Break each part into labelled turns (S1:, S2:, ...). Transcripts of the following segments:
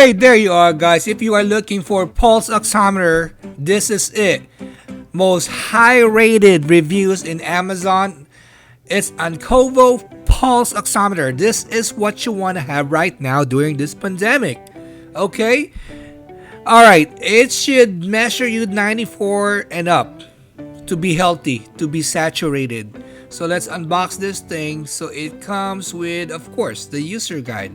S1: Okay, there you are, guys. If you are looking for pulse oximeter, this is it. Most high rated reviews in Amazon. It's Ankovo pulse oximeter. This is what you want to have right now during this pandemic. Okay? Alright, it should measure you 94 and up to be healthy, to be saturated. So let's unbox this thing. So it comes with, of course, the user guide,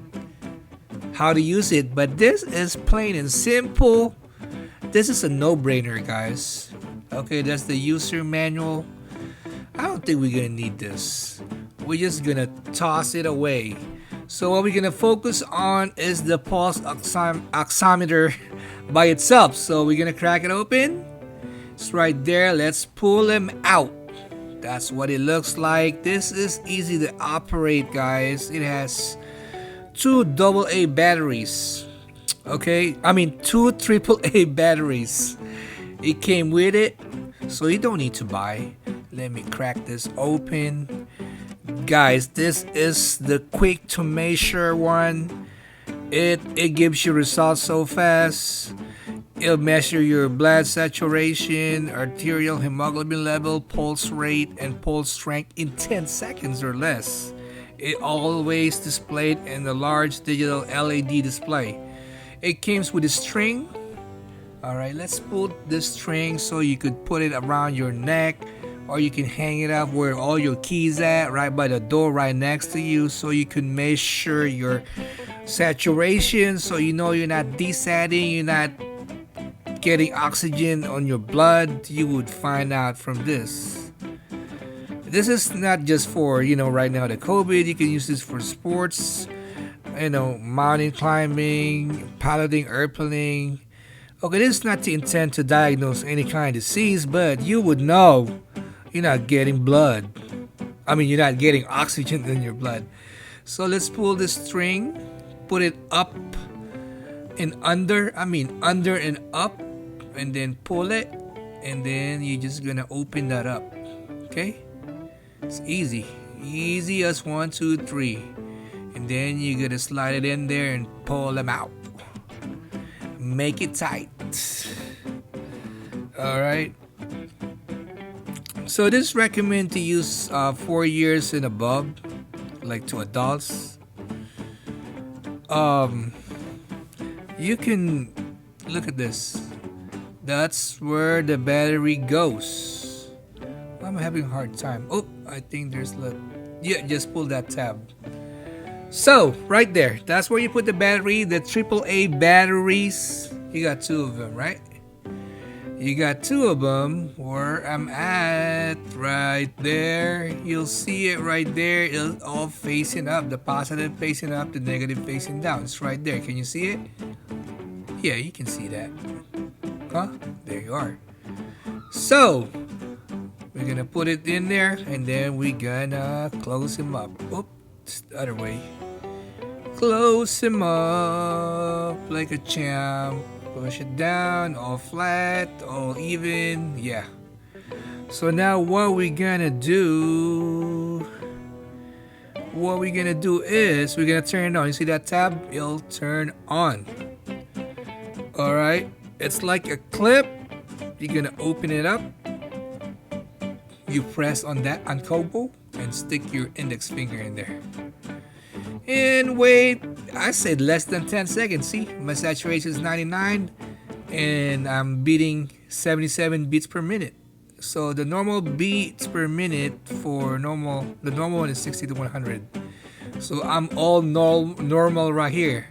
S1: how to use it. But this is plain and simple. This is a no-brainer, guys. Okay, that's the user manual. I don't think we're gonna need this. We're just gonna toss it away. So what we're gonna focus on is the pulse oximeter by itself. So we're gonna crack it open. It's right there. Let's pull him out. That's what it looks like. This is easy to operate, guys. It has two AA batteries. Okay, I mean two AAA batteries. It came with it, so you don't need to buy. Let me crack this open. Guys, this is the quick to measure one. It gives you results so fast. It'll measure your blood saturation, arterial hemoglobin level, pulse rate, and pulse strength in 10 seconds or less. It always displayed in a large digital LED display. It comes with a string. Alright, let's put this string so you could put it around your neck, or you can hang it up where all your keys at, right by the door right next to you, so you can measure your saturation, so you know you're not desatting, you're not getting oxygen on your blood. You would find out from this. This is not just for, right now the COVID. You can use this for sports, mountain climbing, piloting, airplaning. Okay, this is not the intent to diagnose any kind of disease, but you would know you're not getting blood. You're not getting oxygen in your blood. So let's pull this string, put it up and under, under and up, and then pull it, and then you're just gonna open that up. Okay, it's easy as 1, 2, 3, and then you're gonna slide it in there and pull them out. Make it tight. All right. So this recommend to use 4 years and above, like to adults. You can look at this. That's where the battery goes. I'm having a hard time. Oh, I think there's yeah, just pull that tab. So right there, that's where you put the battery, the AAA batteries. You got two of them, right? You got two of them where I'm at, right there. You'll see it right there. It's all facing up. The positive facing up, the negative facing down. It's right there. Can you see it? Yeah, you can see that. Huh? There you are. So we're gonna put it in there, and then we're gonna close him up. Oops, the other way. Close him up like a champ. Push it down, all flat, all even. Yeah. So now what we're gonna do is we're gonna turn it on. You see that tab? It'll turn on. Alright. It's like a clip. You're gonna open it up. You press on that Ankovo and stick your index finger in there. And wait, I said less than 10 seconds. See, my saturation is 99 and I'm beating 77 beats per minute. So the normal beats per minute for the normal one is 60 to 100. So I'm all normal right here.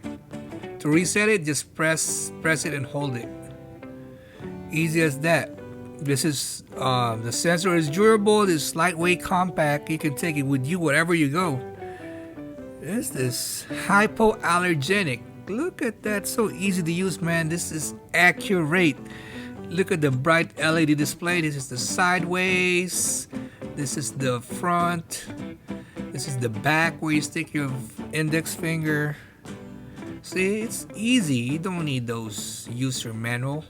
S1: To reset it, just press it and hold it. Easy as that. This is the sensor is durable. It's lightweight, compact. You can take it with you wherever you go. This is hypoallergenic. Look at that, so easy to use, man. This is accurate. Look at the bright LED display. This is the sideways. This is the front. This is the back where you stick your index finger. See, it's easy. You don't need those user manual.